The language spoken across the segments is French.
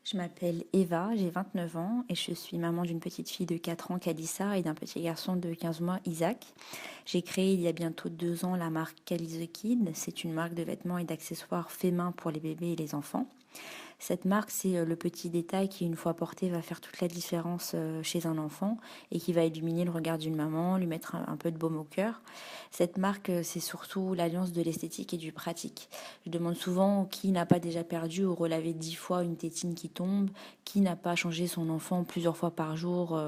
Je m'appelle Eva, j'ai 29 ans et je suis maman d'une petite fille de 4 ans, Kalissa, et d'un petit garçon de 15 mois, Isaac. J'ai créé il y a bientôt 2 ans la marque Cali The Kid. C'est une marque de vêtements et d'accessoires faits main pour les bébés et les enfants. Cette marque, c'est le petit détail qui, une fois porté, va faire toute la différence chez un enfant et qui va illuminer le regard d'une maman, lui mettre un peu de baume au cœur. Cette marque, c'est surtout l'alliance de l'esthétique et du pratique. Je demande souvent qui n'a pas déjà perdu ou relavé 10 fois une tétine qui tombe, qui n'a pas changé son enfant plusieurs fois par jour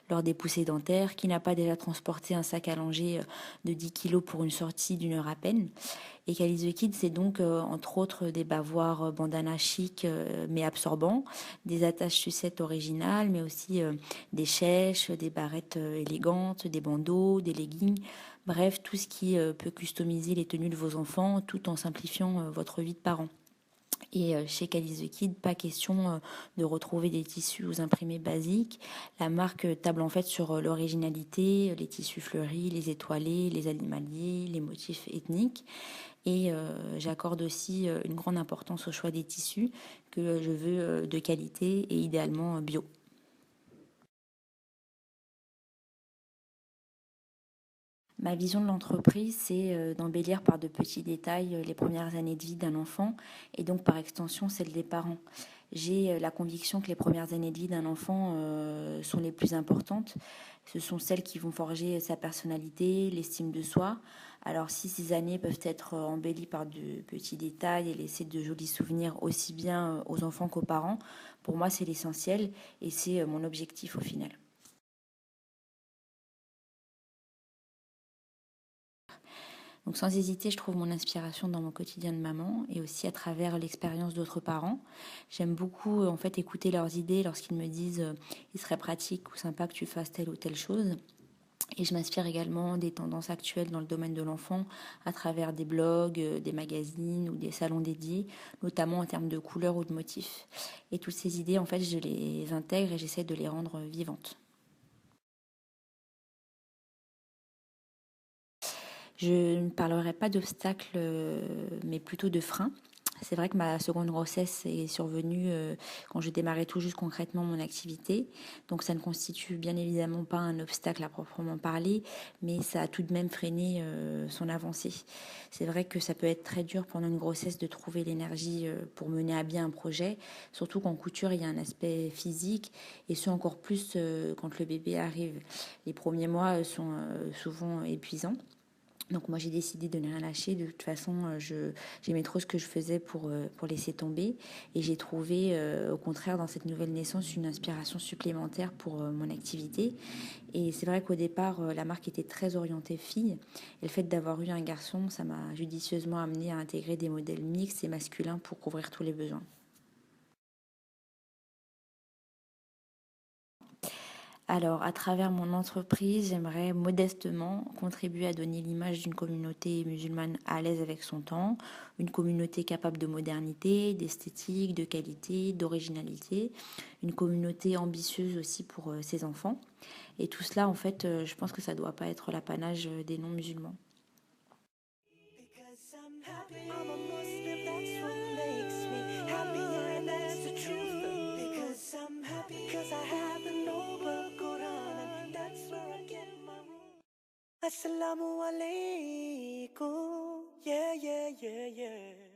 lors des poussées dentaires, qui n'a pas déjà transporté un sac allongé de 10 kilos pour une sortie d'une heure à peine. Et Cali The Kid, c'est donc entre autres des bavoirs bandana chic mais absorbants, des attaches sucettes originales, mais aussi des chèches, des barrettes élégantes, des bandeaux, des leggings. Bref, tout ce qui peut customiser les tenues de vos enfants tout en simplifiant votre vie de parent. Et chez Cali The Kid, pas question de retrouver des tissus imprimés basiques. La marque table en fait sur l'originalité, les tissus fleuris, les étoilés, les animaliers, les motifs ethniques. Et j'accorde aussi une grande importance au choix des tissus que je veux de qualité et idéalement bio. Ma vision de l'entreprise, c'est d'embellir par de petits détails les premières années de vie d'un enfant et donc par extension celles des parents. J'ai la conviction que les premières années de vie d'un enfant sont les plus importantes. Ce sont celles qui vont forger sa personnalité, l'estime de soi. Alors si ces années peuvent être embellies par de petits détails et laisser de jolis souvenirs aussi bien aux enfants qu'aux parents, pour moi c'est l'essentiel et c'est mon objectif au final. Donc sans hésiter, je trouve mon inspiration dans mon quotidien de maman et aussi à travers l'expérience d'autres parents. J'aime beaucoup en fait écouter leurs idées lorsqu'ils me disent il serait pratique ou sympa que tu fasses telle ou telle chose. Et je m'inspire également des tendances actuelles dans le domaine de l'enfant à travers des blogs, des magazines ou des salons dédiés, notamment en termes de couleurs ou de motifs. Et toutes ces idées, en fait, je les intègre et j'essaie de les rendre vivantes. Je ne parlerai pas d'obstacles, mais plutôt de freins. C'est vrai que ma seconde grossesse est survenue quand je démarrais tout juste concrètement mon activité. Donc ça ne constitue bien évidemment pas un obstacle à proprement parler, mais ça a tout de même freiné son avancée. C'est vrai que ça peut être très dur pendant une grossesse de trouver l'énergie pour mener à bien un projet, surtout qu'en couture il y a un aspect physique et ce encore plus quand le bébé arrive. Les premiers mois sont souvent épuisants. Donc moi j'ai décidé de ne rien lâcher. De toute façon, j'aimais trop ce que je faisais pour laisser tomber. Et j'ai trouvé au contraire dans cette nouvelle naissance une inspiration supplémentaire pour mon activité. Et c'est vrai qu'au départ, la marque était très orientée fille. Et le fait d'avoir eu un garçon, ça m'a judicieusement amené à intégrer des modèles mixtes et masculins pour couvrir tous les besoins. Alors, à travers mon entreprise, j'aimerais modestement contribuer à donner l'image d'une communauté musulmane à l'aise avec son temps, une communauté capable de modernité, d'esthétique, de qualité, d'originalité, une communauté ambitieuse aussi pour ses enfants. Et tout cela, en fait, je pense que ça ne doit pas être l'apanage des non-musulmans. Assalamu alaikum. Yeah, yeah, yeah, yeah.